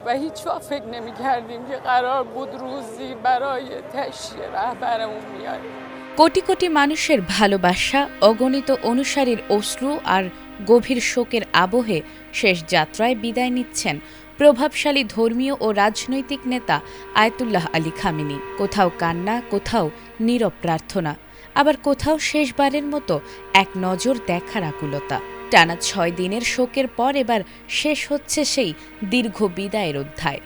و هیچ وقت فکر نمی‌کردیم که قرار بود روزی برای تشییع رهبرمون میاد। কোটি কোটি মানুষের ভালোবাসা, অগণিত অনুসারীর অশ্রু আর গভীর শোকের আবহে শেষ যাত্রায় বিদায় নিচ্ছেন প্রভাবশালী ধর্মীয় ও রাজনৈতিক নেতা আয়াতুল্লাহ আলী খামেনি। কোথাও কান্না, কোথাও নীরব প্রার্থনা, আবার কোথাও শেষবারের মতো এক নজর দেখার আকুলতা। টানা ৬ দিনের শোকের পর এবার শেষ হচ্ছে সেই দীর্ঘ বিদায়ের অধ্যায়।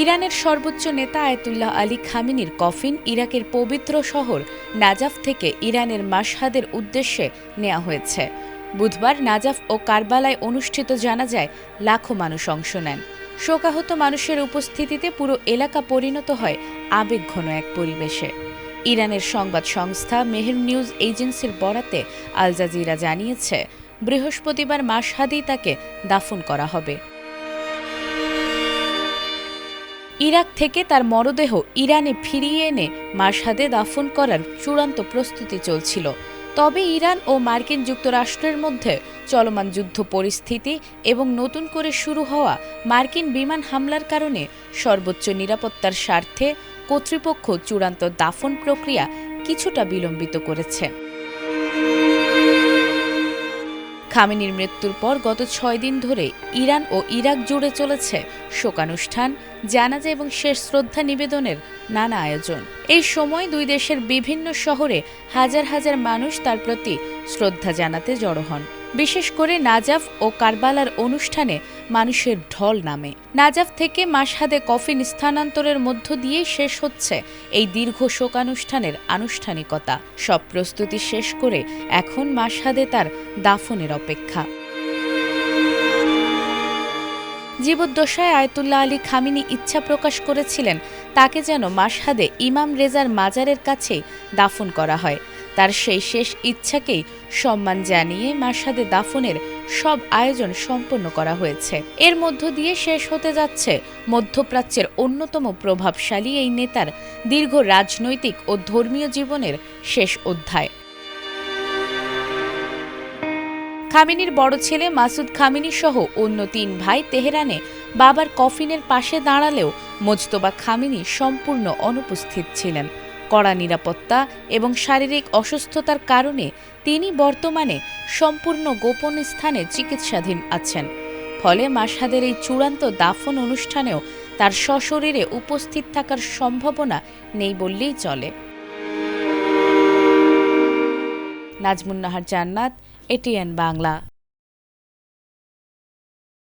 ইরানের সর্বোচ্চ নেতা আয়াতুল্লাহ আলী খামেনির কফিন ইরাকের পবিত্র শহর নাজাফ থেকে ইরানের মাশহাদের উদ্দেশ্যে নেওয়া হয়েছে। বুধবার নাজাফ ও কারবালায় অনুষ্ঠিত জানাজায় লাখো মানুষ অংশ নেন। শোকাহত মানুষের উপস্থিতিতে পুরো এলাকা পরিণত হয় আবেগঘন এক পরিবেশে। ইরানের সংবাদ সংস্থা মেহের নিউজ এজেন্সির বরাতে আল জাজিরা জানিয়েছে, বৃহস্পতিবার মাশহাদেই তাকে দাফন করা হবে। ইরাক থেকে তার মরদেহ ইরানে ফিরিয়ে এনে মাশহাদে দাফন করার চূড়ান্ত প্রস্তুতি চলছিল। তবে ইরান ও মার্কিন যুক্তরাষ্ট্রের মধ্যে চলমান যুদ্ধ পরিস্থিতি এবং নতুন করে শুরু হওয়া মার্কিন বিমান হামলার কারণে সর্বোচ্চ নিরাপত্তার স্বার্থে কর্তৃপক্ষ চূড়ান্ত দাফন প্রক্রিয়া কিছুটা বিলম্বিত করেছে। খামেনির মৃত্যুর পর গত ৬ দিন ধরে ইরান ও ইরাক জুড়ে চলেছে শোকানুষ্ঠান, জানাজা এবং শেষ শ্রদ্ধা নিবেদনের নানা আয়োজন। এই সময় দুই দেশের বিভিন্ন শহরে হাজার হাজার মানুষ তার প্রতি শ্রদ্ধা জানাতে জড়ো হন। বিশেষ করে নাজাফ ও কারবালার অনুষ্ঠানে মানুষের ঢল নামে। নাজাফ থেকে মাশহাদে কফিন স্থানান্তরের মধ্য দিয়েই শেষ হচ্ছে এই দীর্ঘ শোকানুষ্ঠানের আনুষ্ঠানিকতা। সব প্রস্তুতি শেষ করে এখন মাশহাদে তার দাফনের অপেক্ষা। জীবদ্দশায় আয়াতুল্লাহ আলী খামেনি ইচ্ছা প্রকাশ করেছিলেন তাকে যেন মাশহাদে ইমাম রেজার মাজারের কাছেই দাফন করা হয়। তার সেই শেষ ইচ্ছাকেই সম্মান জানিয়ে মাশহাদে দাফনের সব আয়োজন সম্পন্ন করা হয়েছে। এর মধ্য দিয়ে শেষ হতে যাচ্ছে মধ্যপ্রাচ্যের অন্যতম প্রভাবশালী এই নেতার দীর্ঘ রাজনৈতিক ও ধর্মীয় জীবনের শেষ অধ্যায়। খামেনির বড় ছেলে মাসুদ খামেনি সহ অন্য ৩ ভাই তেহরানে বাবার কফিনের পাশে দাঁড়ালেও মোজতবা খামেনি সম্পূর্ণ অনুপস্থিত ছিলেন। কড়া নিরাপত্তা এবং শারীরিক অসুস্থতার কারণে তিনি বর্তমানে সম্পূর্ণ গোপন স্থানে চিকিৎসাধীন আছেন। ফলে মাশহাদের এই চূড়ান্ত দাফন অনুষ্ঠানেও তার সশরীরে উপস্থিত থাকার সম্ভাবনা নেই বললেই চলে। নাজমুন নাহার জান্নাত, এটিএন বাংলা।